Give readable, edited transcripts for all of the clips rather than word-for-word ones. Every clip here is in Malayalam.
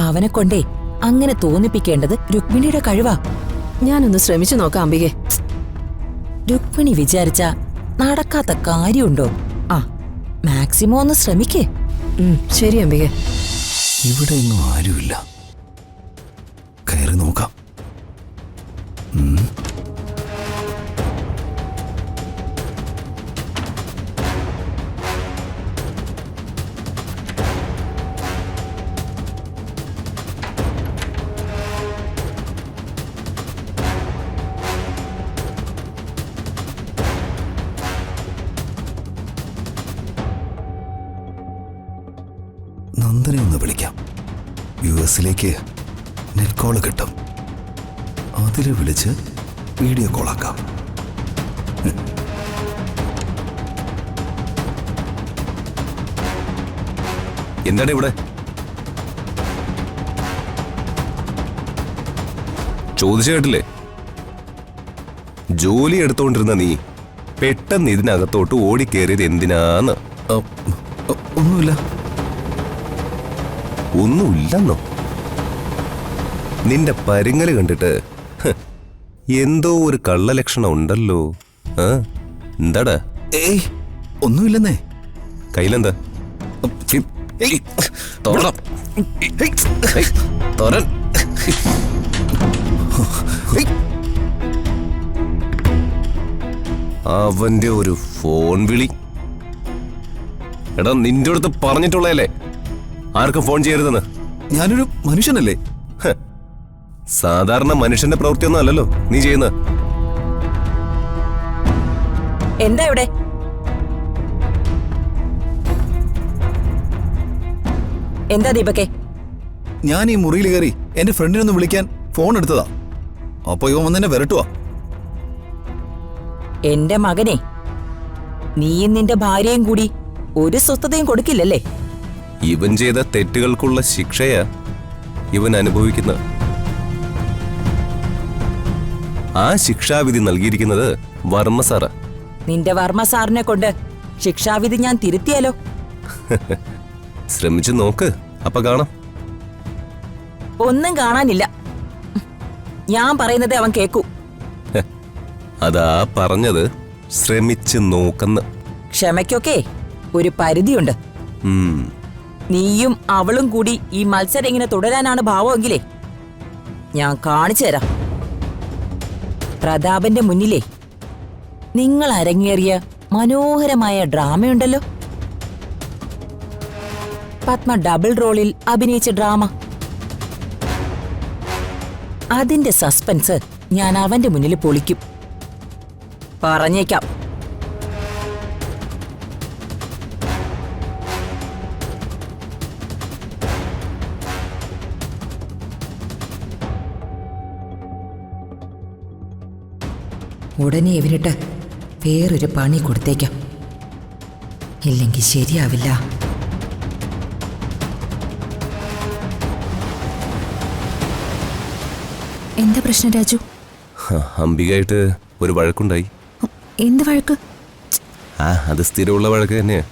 അവനെ കൊണ്ടേ അങ്ങനെ തോന്നിപ്പിക്കേണ്ടത് രുക്മിണിയുടെ കഴിവാ. ഞാനൊന്ന് ശ്രമിച്ചു നോക്കാം അംബികെ. രുക്മിണി വിചാരിച്ച നടക്കാത്ത കാര്യമുണ്ടോ? ആ, മാക്സിമം ഒന്ന് ശ്രമിക്കേ. ശരി അംബികെ. ഇവിടെ ഒന്നും ആരുമില്ല, കയറി നോക്കാം. നന്ദനെ ഒന്ന് വിളിക്കാം. യുഎസിലേക്ക് നെറ്റ് കോള് കിട്ടും. അതിൽ വിളിച്ച് വീഡിയോ കോളാക്കാം. എന്താണ് ഇവിടെ? ചോദിച്ചു കേട്ടില്ലേ? ജോലി എടുത്തോണ്ടിരുന്ന നീ പെട്ടെന്ന് ഇതിനകത്തോട്ട് ഓടിക്കേറിയത് എന്തിനാന്ന്? ഒന്നുമില്ല. ഒന്നുമില്ലെന്നോ? നിന്റെ പരുങ്ങല് കണ്ടിട്ട് എന്തോ ഒരു കള്ളലക്ഷണം ഉണ്ടല്ലോ. എന്താടാ? ഏയ്, ഒന്നുമില്ലെന്നേ. കയ്യിലെന്താ? അവന്റെ ഒരു ഫോൺ വിളി. എടാ, നിന്റെ അടുത്ത് പറഞ്ഞിട്ടുള്ളതല്ലേ ആർക്കും ഫോൺ ചെയ്യരുതെന്ന്? ഞാനൊരു മനുഷ്യനല്ലേ? സാധാരണ മനുഷ്യന്റെ പ്രവൃത്തിയൊന്നും അല്ലല്ലോ നീ ചെയ്യുന്നത്. എന്താ ഇവിടെ? എന്താ ദീപക്കെ? ഞാൻ ഈ മുറിയിൽ കയറി എന്റെ ഫ്രണ്ടിനൊന്ന് വിളിക്കാൻ ഫോൺ എടുത്തതാ. അപ്പൊ ഇവൻ വന്നെന്നെ വരട്ടുവാ. എന്റെ മകനെ, നീയും നിന്റെ ഭാര്യയും കൂടി ഒരു സ്വസ്ഥതയും കൊടുക്കില്ലല്ലേ? ഇവൻ ചെയ്ത തെറ്റുകൾക്കുള്ള ശിക്ഷയാ ഇവൻ അനുഭവിക്കുന്ന. ആ ശിക്ഷാവിധി നൽകിയിരിക്കുന്നത് വർമ്മ സാറാ. നിന്റെ വർമ്മ സാറിനെ കൊണ്ട് ശിക്ഷാവിധി ഞാൻ തിരുത്തിയാലോ? ശ്രമിച്ചു നോക്ക്, അപ്പൊ കാണാം. ഒന്നും കാണാനില്ല. ഞാൻ പറയുന്നത് അവൻ കേക്കൂ. അതാ പറഞ്ഞത്, ശ്രമിച്ചു നോക്കുന്ന. ക്ഷമയ്ക്കൊക്കെ ഒരു പരിധിയുണ്ട്. നീയും അവളും കൂടി ഈ മത്സരം ഇങ്ങനെ തുടരാനാണ് ഭാവമെങ്കിലേ ഞാൻ കാണിച്ചു തരാം. പ്രതാപന്റെ മുന്നിലേ നിങ്ങൾ അരങ്ങേറിയ മനോഹരമായ ഡ്രാമയുണ്ടല്ലോ, പത്മ ഡബിൾ റോളിൽ അഭിനയിച്ച ഡ്രാമ, അതിന്റെ സസ്പെൻസ് ഞാൻ അവന്റെ മുന്നിൽ പൊളിക്കും. പറഞ്ഞേക്കാം. ഉടനെ ഇവരിട്ട് വേറൊരു പണി കൊടുത്തേക്കാം, ഇല്ലെങ്കിൽ ശരിയാവില്ല. എന്താ പ്രശ്നം രാജു? അംബികയായിട്ട് ഒരു വഴക്കുണ്ടായി. എന്ത് വഴക്ക്? അത് സ്ഥിരമുള്ള വഴക്ക് തന്നെയാ.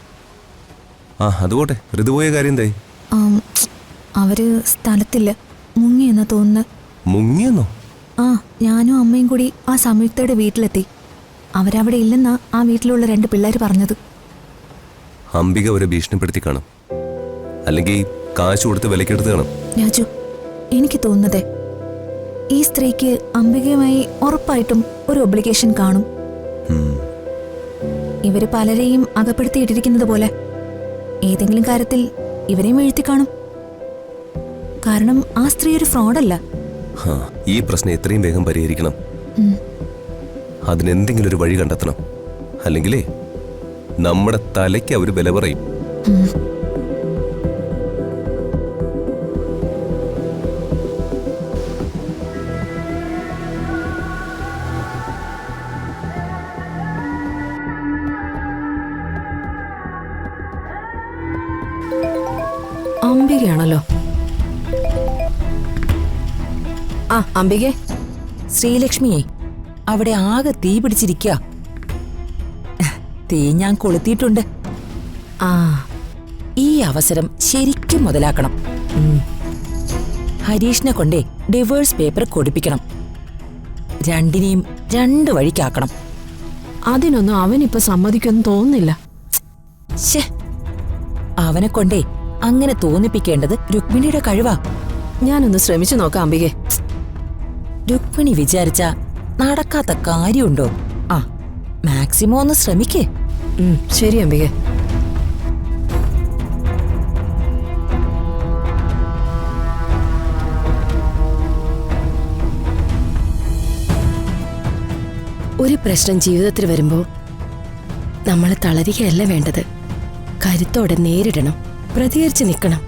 അതുപോട്ടെ, ഋതുപോയ കാര്യം എന്തായി? അവര് സ്ഥലത്തില്ല, മുങ്ങിയെന്നാ തോന്നുന്നത്. മുങ്ങിയെന്നോ? ഞാനും അമ്മയും കൂടി ആ സംയുക്തയുടെ വീട്ടിലെത്തി. അവരവിടെ ഇല്ലെന്നാ ആ വീട്ടിലുള്ള 2 പിള്ളേർ പറഞ്ഞത്. അംബിക അവരെ ഭീഷണിപ്പെടുത്തി കാണും, അല്ലെങ്കിൽ കാശ് കൊടുത്ത് വിലക്കെടുത്ത് കാണും. രാജു, എനിക്ക് തോന്നുന്നതേ ഈ സ്ത്രീക്ക് അംബികയുമായി ഉറപ്പായിട്ടും ഒരു ഒബ്ലിഗേഷൻ കാണും. ഇവര് പലരെയും അകപ്പെടുത്തിയിട്ടിരിക്കുന്നത് പോലെ ഏതെങ്കിലും കാര്യത്തിൽ ഇവരെയും വീഴ്ത്തി കാണും. കാരണം ആ സ്ത്രീ ഒരു ഫ്രോഡല്ല. ഈ പ്രശ്നം എത്രയും വേഗം പരിഹരിക്കണം. അതിനെന്തെങ്കിലും ഒരു വഴി കണ്ടെത്തണം, അല്ലെങ്കിലേ നമ്മുടെ തലയ്ക്ക് അവര് വില പറയും. അംബികയാണല്ലോ. അംബികെ, ശ്രീലക്ഷ്മിയെ, അവിടെ ആകെ തീ പിടിച്ചിരിക്കുക. തീ ഞാൻ കൊളുത്തിയിട്ടുണ്ട്. ഈ അവസരം ശരിക്കും മുതലാക്കണം. ഹരീഷിനെ കൊണ്ടേ ഡിവോഴ്സ് പേപ്പർ കൊടുപ്പിക്കണം. രണ്ടിനെയും രണ്ട് വഴിക്കാക്കണം. അതിനൊന്നും അവനിപ്പോ സമ്മതിക്കൊന്നും തോന്നുന്നില്ല. ശ്ശേ, അവനെ കൊണ്ടേ അങ്ങനെ തോന്നിപ്പിക്കേണ്ടത് രുക്മിണിയുടെ കഴിവാ. ഞാനൊന്ന് ശ്രമിച്ചു നോക്കാം അംബികെ. രുക്മിണി വിചാരിച്ച നടക്കാത്ത കാര്യമുണ്ടോ? ആ, മാക്സിമം ഒന്ന് ശ്രമിക്കേ. ശരി അംബികെ. ഒരു പ്രശ്നം ജീവിതത്തിൽ വരുമ്പോൾ നമ്മൾ തളരുകയല്ല വേണ്ടത്, കരുത്തോടെ നേരിടണം, പ്രതികരിച്ച് നിൽക്കണം.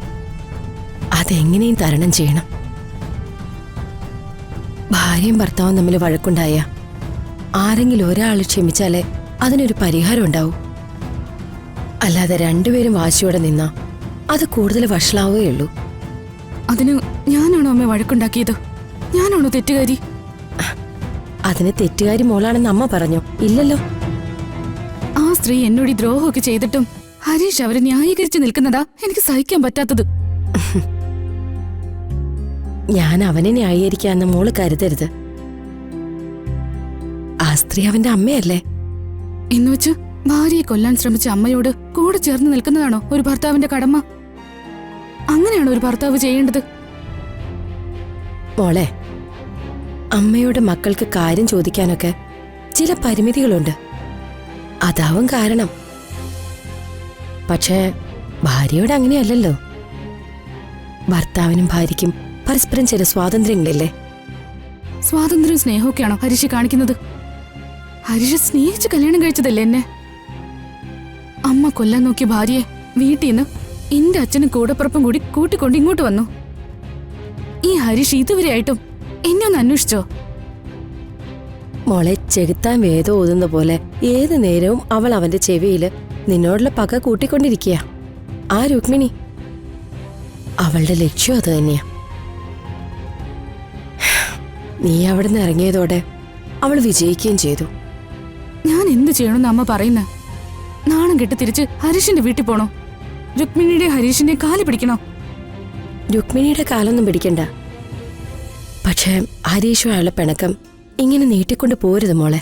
അതെങ്ങനെയും തരണം ചെയ്യണം. ഭാര്യയും ഭർത്താവും തമ്മിൽ വഴക്കുണ്ടായ ആരെങ്കിലും ഒരാൾ ക്ഷമിച്ചാലേ അതിനൊരു പരിഹാരം ഉണ്ടാവും. അല്ലാതെ രണ്ടുപേരും വാശിയോടെ നിന്നാ അത് കൂടുതൽ വഷളാവുകയുള്ളൂ. അതിന് ഞാനാണോ അമ്മ വഴക്കുണ്ടാക്കിയത്? ഞാനാണോ തെറ്റുകാരി? അതിന് തെറ്റുകാരി മോളാണെന്ന് അമ്മ പറഞ്ഞോ? ഇല്ലല്ലോ. ആ സ്ത്രീ എന്നോട് ഈ ദ്രോഹമൊക്കെ ചെയ്തിട്ടും ഹരീഷ് അവരെ ന്യായീകരിച്ച് നിൽക്കുന്നതാ എനിക്ക് സഹിക്കാൻ പറ്റാത്തത്. ഞാൻ അവനെ ന്യായീകരിക്കാന്ന് മോള് കരുതരുത്. ആ സ്ത്രീ അവന്റെ അമ്മയല്ലേ? എന്നുവെച്ച് ഭാര്യയെ കൊല്ലാൻ ശ്രമിച്ച അമ്മയോട് കൂടെ ചേർന്ന് നിൽക്കുന്നതാണോ ഒരു ഭർത്താവിന്റെ കടമ? അങ്ങനെയാണോ ഒരു ഭർത്താവ് ചെയ്യേണ്ടത്? മോളെ, അമ്മയോട് മക്കൾക്ക് കാര്യം ചോദിക്കാനൊക്കെ ചില പരിമിതികളുണ്ട്. അതാവും കാരണം. പക്ഷേ ഭാര്യയോട് അങ്ങനെയല്ലല്ലോ. ഭർത്താവിനും ഭാര്യയ്ക്കും പരസ്പരം ചില സ്വാതന്ത്ര്യങ്ങളില്ലേ? സ്വാതന്ത്ര്യം സ്നേഹമൊക്കെയാണോ ഹരീഷ് കാണിക്കുന്നത്? ഹരീഷ് സ്നേഹിച്ച് കല്യാണം കഴിച്ചതല്ലേ എന്നെ? അമ്മ കൊല്ലാൻ നോക്കിയ ഭാര്യയെ വീട്ടിൽ നിന്ന് എന്റെ അച്ഛനും കൂടപ്പുറപ്പും കൂടി കൂട്ടിക്കൊണ്ട് ഇങ്ങോട്ട് വന്നു. ഈ ഹരീഷ് ഇതുവരെയായിട്ടും എന്നെ ഒന്ന് അന്വേഷിച്ചോ? മോളെ, ചെകുത്താൻ വേദം ഓതുന്ന പോലെ ഏതു നേരവും അവൾ അവന്റെ ചെവിയില് നിന്നോടുള്ള പക കൂട്ടിക്കൊണ്ടിരിക്കുക. ആ രുക്മിണി, അവളുടെ ലക്ഷ്യം അത് തന്നെയാ. നീ അവിടെ നിന്ന് ഇറങ്ങിയതോടെ അവൾ വിജയിക്കുകയും ചെയ്തു. ഞാൻ എന്ത് ചെയ്യണമെന്ന് അമ്മ പറയുന്ന? നാണം കെട്ട് തിരിച്ച് ഹരീഷിന്റെ വീട്ടിൽ പോണോ? രുക്മിണിയുടെ ഹരീഷിന്റെ കാല് പിടിക്കണോ? രുക്മിണിയുടെ കാലൊന്നും പിടിക്കണ്ട. പക്ഷേ ഹരീഷും അയാളുടെ പിണക്കം ഇങ്ങനെ നീട്ടിക്കൊണ്ട് പോരുത് മോളെ.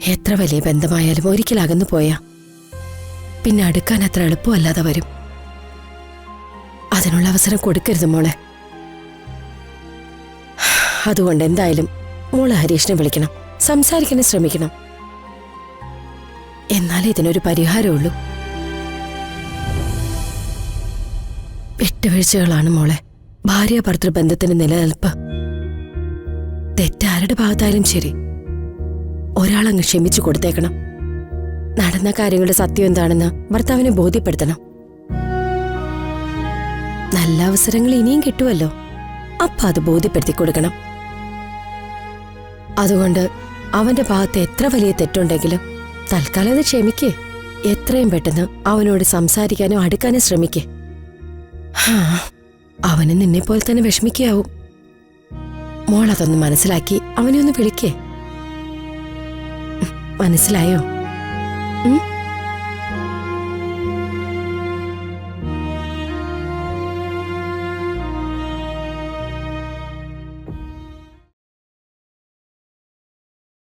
എത്ര വലിയ ബന്ധമായാലും ഒരിക്കൽ അകന്നു പോയാ പിന്നെ അടുക്കാൻ അത്ര എളുപ്പമല്ലാതെ വരും. അതിനുള്ള അവസരം കൊടുക്കരുത് മോളെ. അതുകൊണ്ട് എന്തായാലും മോള് ഹരീഷിനെ വിളിക്കണം, സംസാരിക്കാൻ ശ്രമിക്കണം. എന്നാലേ ഇതിനൊരു പരിഹാരമുള്ളൂ. വിട്ടുവീഴ്ചകളാണ് മോളെ ഭാര്യ ഭർത്തൃ ബന്ധത്തിന്റെ നിലനിൽപ്പ്. തെറ്റാരുടെ ഭാഗത്തായാലും ശരി, ഒരാളങ്ങ് ക്ഷമിച്ചു കൊടുത്തേക്കണം. നടന്ന കാര്യങ്ങളുടെ സത്യം എന്താണെന്ന് ഭർത്താവിനെ ബോധ്യപ്പെടുത്തണം. നല്ല അവസരങ്ങൾ ഇനിയും കിട്ടുമല്ലോ, അപ്പൊ അത് ബോധ്യപ്പെടുത്തി കൊടുക്കണം. അതുകൊണ്ട് അവന്റെ ഭാഗത്ത് എത്ര വലിയ തെറ്റുണ്ടെങ്കിലും തൽക്കാലം അത് ക്ഷമിക്കേ. എത്രയും പെട്ടെന്ന് അവനോട് സംസാരിക്കാനോ അടുക്കാനോ ശ്രമിക്കേ. അവന് നിന്നെപ്പോലെ തന്നെ വിഷമിക്കാവും. മോൾ അതൊന്ന് മനസ്സിലാക്കി അവനെ ഒന്ന് വിളിക്കേ. മനസ്സിലായോ?